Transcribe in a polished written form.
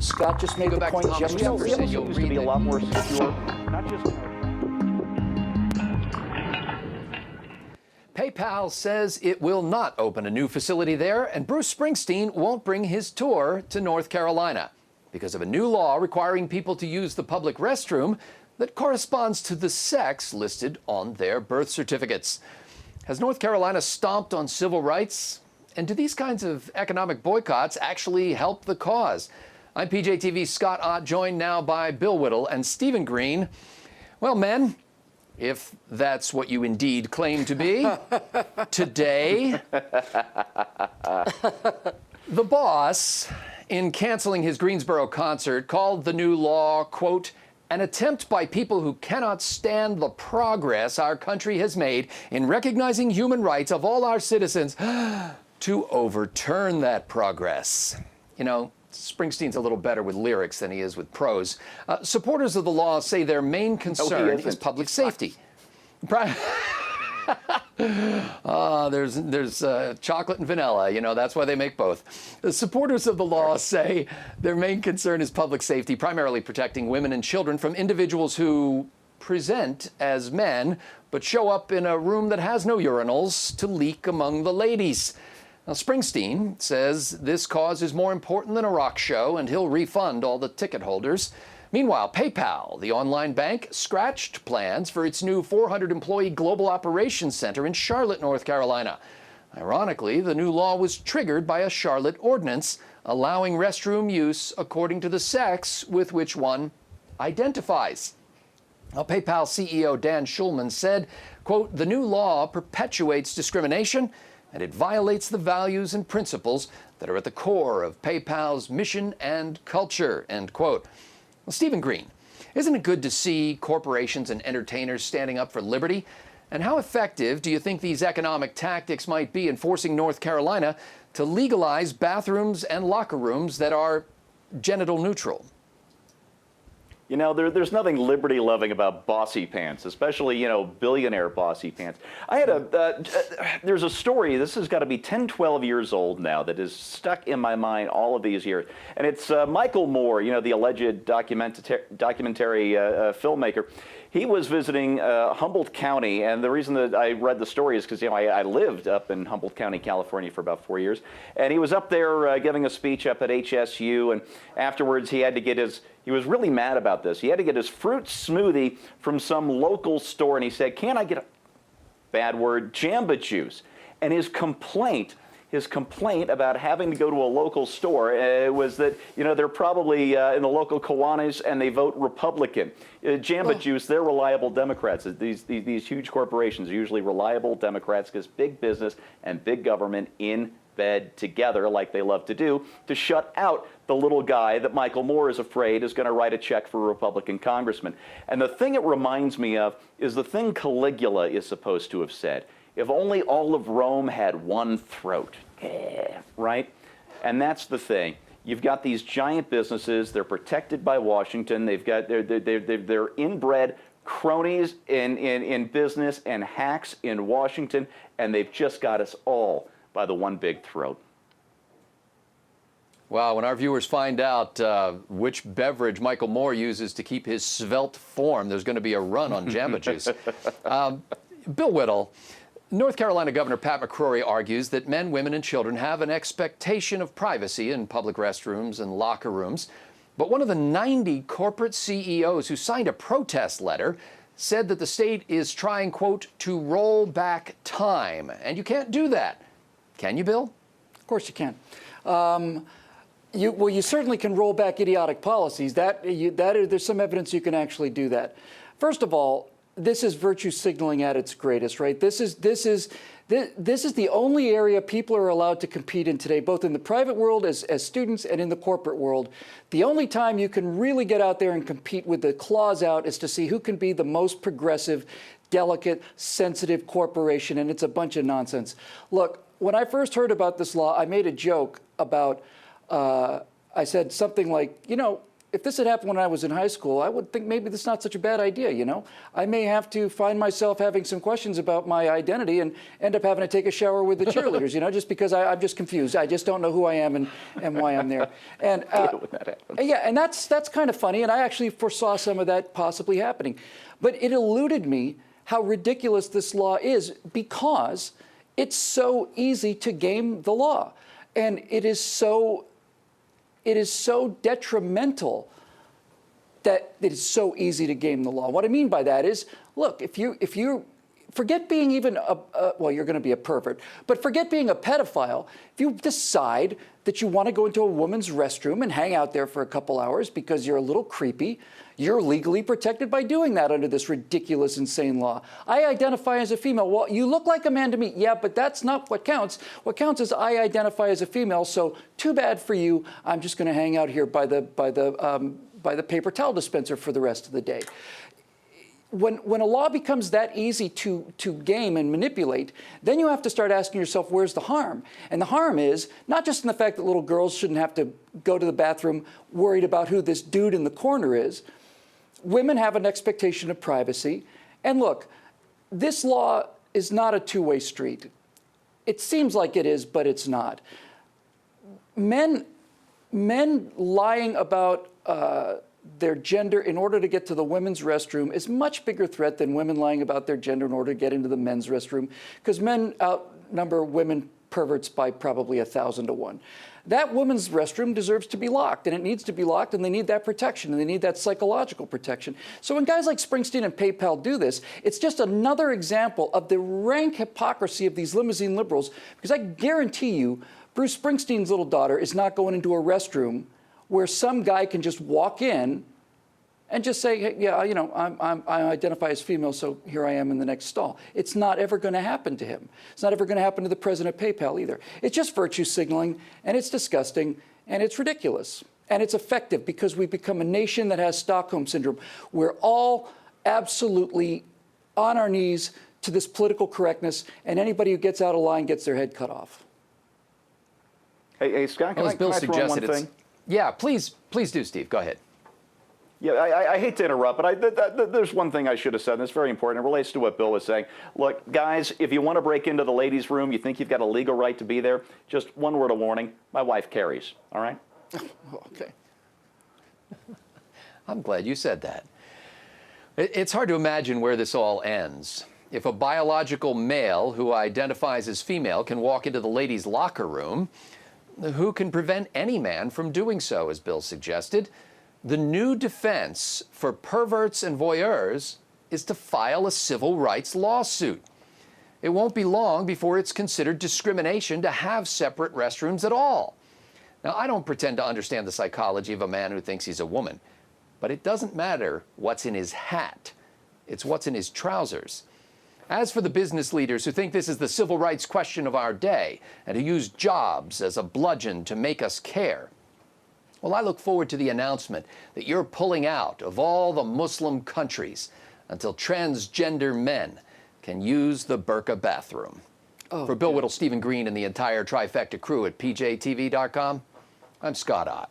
Scott just made the point. Jefferson, used to be a lot more secure, not just. PayPal says it will not open a new facility there, and Bruce Springsteen won't bring his tour to North Carolina because of a new law requiring people to use the public restroom that corresponds to the sex listed on their birth certificates. Has North Carolina stomped on civil rights? And do these kinds of economic boycotts actually help the cause? I'm PJTV's Scott Ott, joined now by Bill Whittle and Stephen Green. Well, men, if that's what you indeed claim to be, today, the boss, in canceling his Greensboro concert, called the new law, quote, an attempt by people who cannot stand the progress our country has made in recognizing human rights of all our citizens to overturn that progress. You know, Springsteen's a little better with lyrics than he is with prose. Supporters of the law say their main concern is public safety. There's chocolate and vanilla, you know, that's why they make both. The supporters of the law say their main concern is public safety, primarily protecting women and children from individuals who present as men, but show up in a room that has no urinals to leak among the ladies. Now, Springsteen says this cause is more important than a rock show, and he'll refund all the ticket holders. Meanwhile, PayPal, the online bank, scratched plans for its new 400-employee global operations center in Charlotte, North Carolina. Ironically, the new law was triggered by a Charlotte ordinance allowing restroom use according to the sex with which one identifies. Now, PayPal CEO Dan Schulman said, quote, the new law perpetuates discrimination and it violates the values and principles that are at the core of PayPal's mission and culture, end quote. Well, Stephen Green, isn't it good to see corporations and entertainers standing up for liberty? And how effective do you think these economic tactics might be in forcing North Carolina to legalize bathrooms and locker rooms that are genital neutral? You know, there's nothing liberty-loving about bossy pants, especially, you know, billionaire bossy pants. I had there's a story, this has got to be 10, 12 years old now, that is stuck in my mind all of these years. And it's Michael Moore, you know, the alleged documentary filmmaker. He was visiting Humboldt County, and the reason that I read the story is because, you know, I lived up in Humboldt County, California for about 4 years. And he was up there giving a speech up at HSU, and afterwards he had to get he was really mad about this. He had to get his fruit smoothie from some local store, and he said, can I get a, bad word, Jamba Juice? And his complaint about having to go to a local store was that, you know, they're probably in the local Kiwanis and they vote Republican. Jamba Juice, they're reliable Democrats. These huge corporations are usually reliable Democrats because big business and big government in bed together, like they love to do, to shut out the little guy that Michael Moore is afraid is going to write a check for a Republican congressman. And the thing it reminds me of is the thing Caligula is supposed to have said. If only all of Rome had one throat, right? And that's the thing. You've got these giant businesses. They're protected by Washington. They're inbred cronies in business and hacks in Washington, and they've just got us all by the one big throat. Wow, when our viewers find out which beverage Michael Moore uses to keep his svelte form, there's going to be a run on Jamba Juice. Bill Whittle, North Carolina Governor Pat McCrory argues that men, women, and children have an expectation of privacy in public restrooms and locker rooms. But one of the 90 corporate CEOs who signed a protest letter said that the state is trying, quote, to roll back time. And you can't do that. Can you, Bill? Of course you can. You certainly can roll back idiotic policies. There's some evidence you can actually do that. First of all, this is virtue signaling at its greatest, right? This is the only area people are allowed to compete in today, both in the private world as students and in the corporate world. The only time you can really get out there and compete with the claws out is to see who can be the most progressive, delicate, sensitive corporation, and it's a bunch of nonsense. Look, when I first heard about this law, I made a joke about, I said something like, you know, if this had happened when I was in high school, I would think maybe this is not such a bad idea, you know? I may have to find myself having some questions about my identity and end up having to take a shower with the cheerleaders, you know, just because I'm just confused. I just don't know who I am and why I'm there. And yeah, and that's kind of funny, and I actually foresaw some of that possibly happening. But it eluded me how ridiculous this law is because it's so easy to game the law. And it is so detrimental that it is so easy to game the law. What I mean by that is, look, if you forget being even well, you're going to be a pervert, but forget being a pedophile. If you decide that you want to go into a woman's restroom and hang out there for a couple hours because you're a little creepy, you're legally protected by doing that under this ridiculous, insane law. I identify as a female. Well, you look like a man to me. Yeah, but that's not what counts. What counts is I identify as a female, so too bad for you. I'm just going to hang out here by the paper towel dispenser for the rest of the day. When a law becomes that easy to game and manipulate, then you have to start asking yourself, where's the harm? And the harm is not just in the fact that little girls shouldn't have to go to the bathroom worried about who this dude in the corner is. Women have an expectation of privacy. And look, this law is not a two-way street. It seems like it is, but it's not. Men lying about their gender in order to get to the women's restroom is a much bigger threat than women lying about their gender in order to get into the men's restroom, because men outnumber women perverts by probably 1,000 to 1. That woman's restroom deserves to be locked, and it needs to be locked, and they need that protection, and they need that psychological protection. So when guys like Springsteen and PayPal do this, it's just another example of the rank hypocrisy of these limousine liberals, because I guarantee you, Bruce Springsteen's little daughter is not going into a restroom where some guy can just walk in and just say, hey, yeah, you know, I identify as female, so here I am in the next stall. It's not ever going to happen to him. It's not ever going to happen to the president of PayPal either. It's just virtue signaling, and it's disgusting, and it's ridiculous. And it's effective because we've become a nation that has Stockholm Syndrome. We're all absolutely on our knees to this political correctness, and anybody who gets out of line gets their head cut off. Hey, Scott, can I throw in one thing? Yeah, please do, Steve. Go ahead. Yeah, I hate to interrupt, but there's one thing I should have said, and it's very important. It relates to what Bill was saying. Look, guys, if you want to break into the ladies' room, you think you've got a legal right to be there, just one word of warning. My wife carries, all right? Okay. I'm glad you said that. It's hard to imagine where this all ends. If a biological male who identifies as female can walk into the ladies' locker room, who can prevent any man from doing so, as Bill suggested? The new defense for perverts and voyeurs is to file a civil rights lawsuit. It won't be long before it's considered discrimination to have separate restrooms at all. Now, I don't pretend to understand the psychology of a man who thinks he's a woman, but it doesn't matter what's in his hat. It's what's in his trousers. As for the business leaders who think this is the civil rights question of our day and who use jobs as a bludgeon to make us care, well, I look forward to the announcement that you're pulling out of all the Muslim countries until transgender men can use the burqa bathroom. For Bill Whittle, Stephen Green, and the entire trifecta crew at pjtv.com, I'm Scott Ott.